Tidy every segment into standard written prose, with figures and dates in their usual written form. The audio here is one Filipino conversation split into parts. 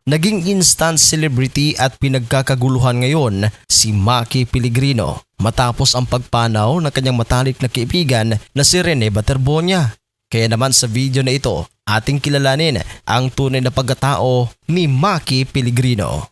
Naging instant celebrity at pinagkakaguluhan ngayon si Maki Pellegrino matapos ang pagpanaw ng kanyang matalik na kaibigan na si Rene Baterbonia. Kaya naman sa video na ito, ating kilalanin ang tunay na pagkatao ni Maki Pellegrino.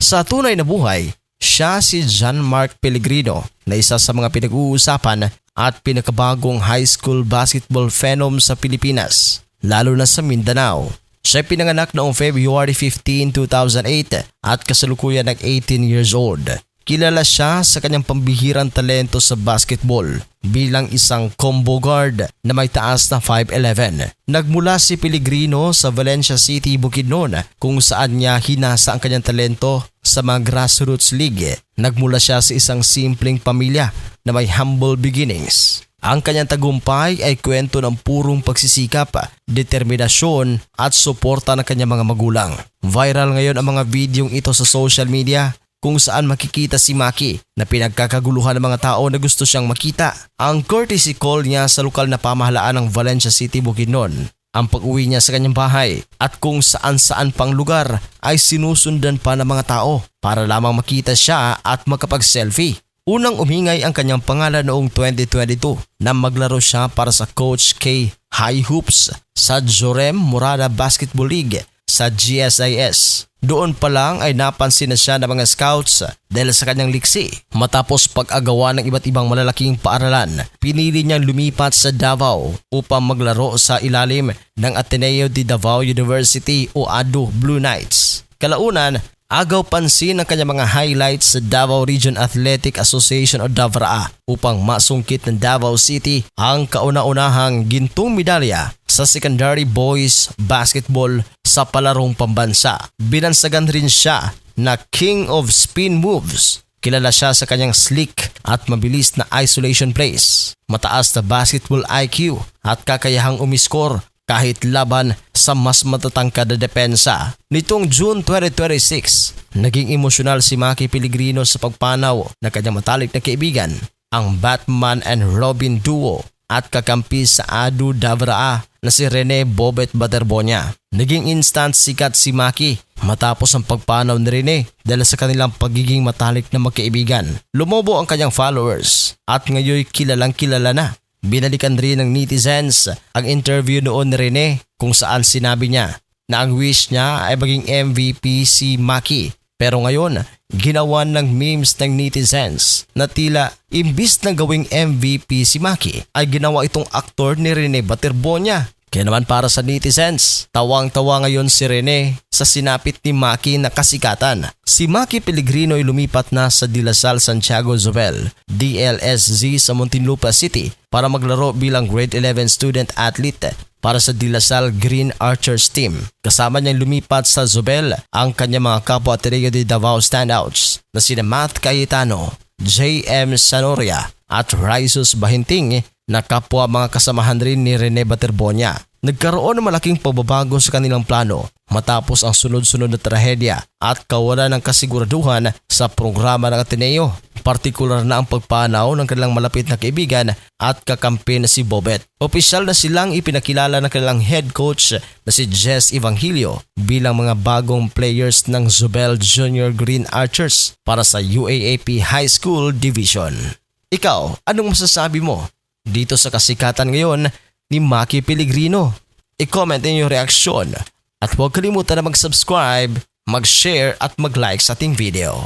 Sa tunay na buhay, siya si John Mark Pellegrino na isa sa mga pinag-uusapan at pinakabagong high school basketball phenom sa Pilipinas, lalo na sa Mindanao. Siya pinanganak noong February 15, 2008 at kasalukuyan ng 18 years old. Kilala siya sa kanyang pambihirang talento sa basketball bilang isang combo guard na may taas na 5'11". Nagmula si Pellegrino sa Valencia City, Bukidnon kung saan niya hinasa ang kanyang talento sa mga grassroots league. Nagmula siya sa isang simpleng pamilya na may humble beginnings. Ang kanyang tagumpay ay kwento ng purong pagsisikap, determinasyon at suporta ng kanyang mga magulang. Viral ngayon ang mga videong ito sa social media kung saan makikita si Maki na pinagkakaguluhan ng mga tao na gusto siyang makita. Ang courtesy call niya sa lokal na pamahalaan ng Valencia City, Bukidnon, ang pag-uwi niya sa kanyang bahay at kung saan-saan pang lugar ay sinusundan pa ng mga tao para lamang makita siya at makapag-selfie. Unang umingay ang kanyang pangalan noong 2022 na maglaro siya para sa Coach K High Hoops sa Jorem Morada Basketball League sa GSIS. Doon pa lang ay napansin na siya ng mga scouts dahil sa kanyang liksi. Matapos pag-agawa ng iba't ibang malalaking paaralan, pinili niyang lumipat sa Davao upang maglaro sa ilalim ng Ateneo de Davao University o ADU Blue Knights. Kalaunan, agaw pansin ang kanyang mga highlights sa Davao Region Athletic Association o DAVRA upang masungkit ng Davao City ang kauna-unahang gintong medalya sa secondary boys basketball sa palarong pambansa. Binansagan rin siya na King of Spin Moves. Kilala siya sa kanyang slick at mabilis na isolation plays, mataas na basketball IQ at kakayahang umiskor kahit laban sa mas matatangkad na depensa. Nitong June 2026, naging emosyonal si Maki Pellegrino sa pagpanaw ng kanyang matalik na kaibigan, ang Batman and Robin duo at kakampi sa ADU DAVRA na si Rene Bobet Baterbonia. Naging instant sikat si Maki matapos ang pagpanaw ni Rene dahil sa kanilang pagiging matalik na magkaibigan. Lumobo ang kanyang followers at ngayon kilalang kilala na. Binalikan rin ng netizens ang interview noon ni Rene kung saan sinabi niya na ang wish niya ay maging MVP si Maki. Pero ngayon, ginawan ng memes ng netizens na tila imbis na gawing MVP si Maki ay ginawa itong aktor ni Rene Baterbonia. Kaya naman para sa netizens, tawang-tawa ngayon si Rene sa sinapit ni Maki na kasikatan. Si Maki Pellegrino ay lumipat na sa De La Salle Santiago Zobel, DLSZ sa Muntinlupa City para maglaro bilang grade 11 student athlete para sa De La Salle Green Archers team. Kasama niyang lumipat sa Zobel ang kanyang mga kapwa Ateneo de Davao standouts na sina Matt Cayetano, J.M. Sanoria at Raisus Bahinting na kapwa mga kasamahan rin ni Rene Baterbonia. Nagkaroon ng malaking pagbabago sa kanilang plano matapos ang sunod-sunod na trahedya at kawalan ng kasiguraduhan sa programa ng Ateneo. Partikular na ang pagpanaw ng kanilang malapit na kaibigan at kakampi na si Bobet. Opisyal na silang ipinakilala ng kanilang head coach na si Jess Evangelio bilang mga bagong players ng Zobel Junior Green Archers para sa UAAP High School Division. Ikaw, anong masasabi mo dito sa kasikatan ngayon ni Maki Pellegrino? I-comment niyo yung reaksyon at huwag kalimutan na mag-subscribe, mag-share at mag-like sa ating video.